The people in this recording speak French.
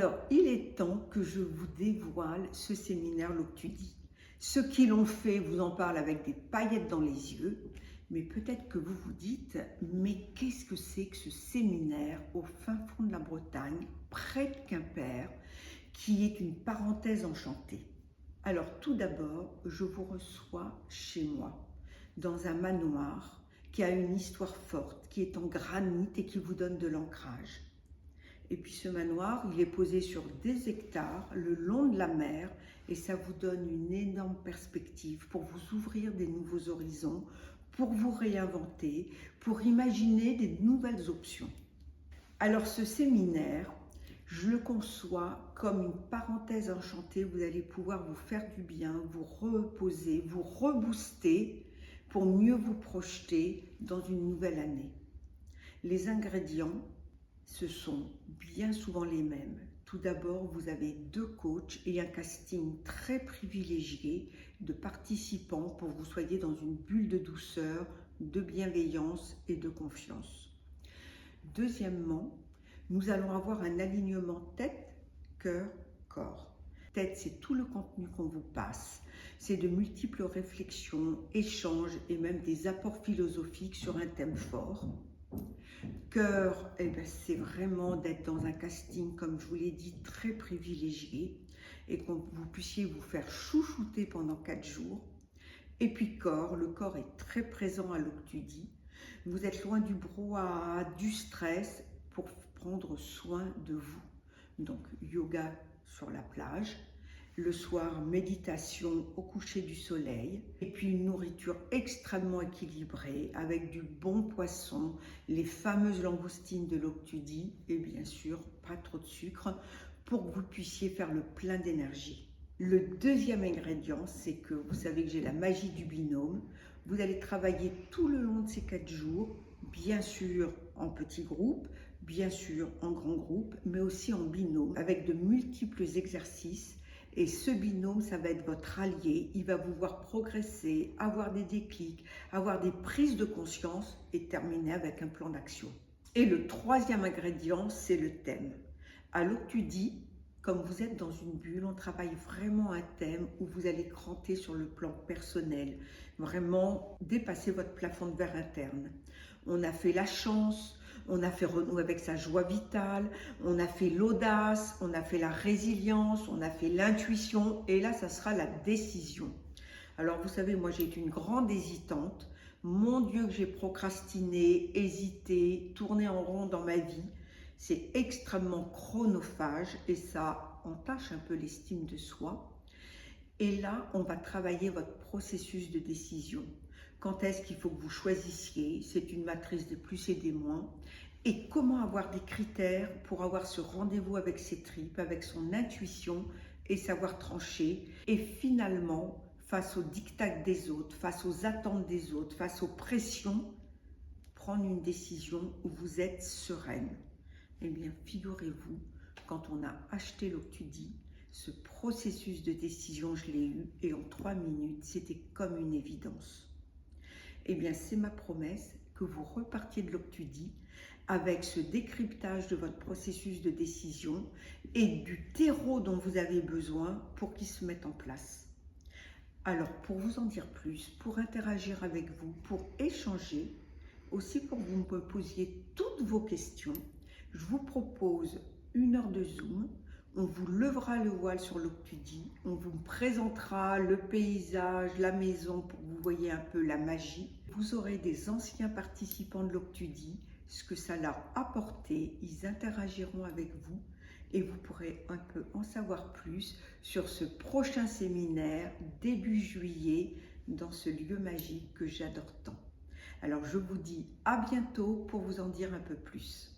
Alors, il est temps que je vous dévoile ce séminaire Loctudie. Ceux qui l'ont fait vous en parlent avec des paillettes dans les yeux, mais peut-être que vous vous dites, mais qu'est-ce que c'est que ce séminaire au fin fond de la Bretagne, près de Quimper, qui est une parenthèse enchantée? Alors, tout d'abord, je vous reçois chez moi, dans un manoir qui a une histoire forte, qui est en granit et qui vous donne de l'ancrage. Et puis ce manoir, il est posé sur des hectares le long de la mer et ça vous donne une énorme perspective pour vous ouvrir des nouveaux horizons, pour vous réinventer, pour imaginer des nouvelles options. Alors ce séminaire, je le conçois comme une parenthèse enchantée. Vous allez pouvoir vous faire du bien, vous reposer, vous rebooster pour mieux vous projeter dans une nouvelle année. Les ingrédients, ce sont bien souvent les mêmes. Tout d'abord, vous avez 2 coachs et un casting très privilégié de participants pour que vous soyez dans une bulle de douceur, de bienveillance et de confiance. Deuxièmement, nous allons avoir un alignement tête, cœur, corps. Tête, c'est tout le contenu qu'on vous passe. C'est de multiples réflexions, échanges et même des apports philosophiques sur un thème fort. Cœur, c'est vraiment d'être dans un casting, comme je vous l'ai dit, très privilégié et que vous puissiez vous faire chouchouter pendant 4 jours. Et puis corps, le corps est très présent à Loctudie. Vous êtes loin du brouhaha, du stress pour prendre soin de vous. Donc yoga sur la plage. Le soir, méditation au coucher du soleil. Et puis une nourriture extrêmement équilibrée avec du bon poisson, les fameuses langoustines de Loctudie et bien sûr, pas trop de sucre pour que vous puissiez faire le plein d'énergie. Le deuxième ingrédient, c'est que vous savez que j'ai la magie du binôme. Vous allez travailler tout le long de ces 4 jours, bien sûr en petits groupes, bien sûr en grands groupes, mais aussi en binôme avec de multiples exercices. Et ce binôme, ça va être votre allié. Il va vous voir progresser, avoir des déclics, avoir des prises de conscience et terminer avec un plan d'action. Et le troisième ingrédient, c'est le thème. À Loctudie, comme vous êtes dans une bulle, on travaille vraiment un thème où vous allez cranter sur le plan personnel, vraiment dépasser votre plafond de verre interne. On a fait la chance, on a fait renouer avec sa joie vitale, on a fait l'audace, on a fait la résilience, on a fait l'intuition et là, ça sera la décision. Alors, vous savez, moi, j'ai été une grande hésitante. Mon Dieu, que j'ai procrastiné, hésité, tourné en rond dans ma vie. C'est extrêmement chronophage et ça entache un peu l'estime de soi. Et là, on va travailler votre processus de décision. Quand est-ce qu'il faut que vous choisissiez? C'est une matrice des plus et des moins. Et comment avoir des critères pour avoir ce rendez-vous avec ses tripes, avec son intuition et savoir trancher. Et finalement, face aux diktats des autres, face aux attentes des autres, face aux pressions, prendre une décision où vous êtes sereine. Eh bien, figurez-vous, quand on a acheté Loctudie, ce processus de décision, je l'ai eu et en 3 minutes, c'était comme une évidence. Eh bien, c'est ma promesse que vous repartiez de Loctudie avec ce décryptage de votre processus de décision et du terreau dont vous avez besoin pour qu'il se mette en place. Alors, pour vous en dire plus, pour interagir avec vous, pour échanger, aussi pour que vous me posiez toutes vos questions, je vous propose 1 heure de Zoom. On vous levera le voile sur Loctudie, on vous présentera le paysage, la maison pour que vous voyez un peu la magie. Vous aurez des anciens participants de Loctudie, ce que ça leur a apporté, ils interagiront avec vous et vous pourrez un peu en savoir plus sur ce prochain séminaire début juillet dans ce lieu magique que j'adore tant. Alors je vous dis à bientôt pour vous en dire un peu plus.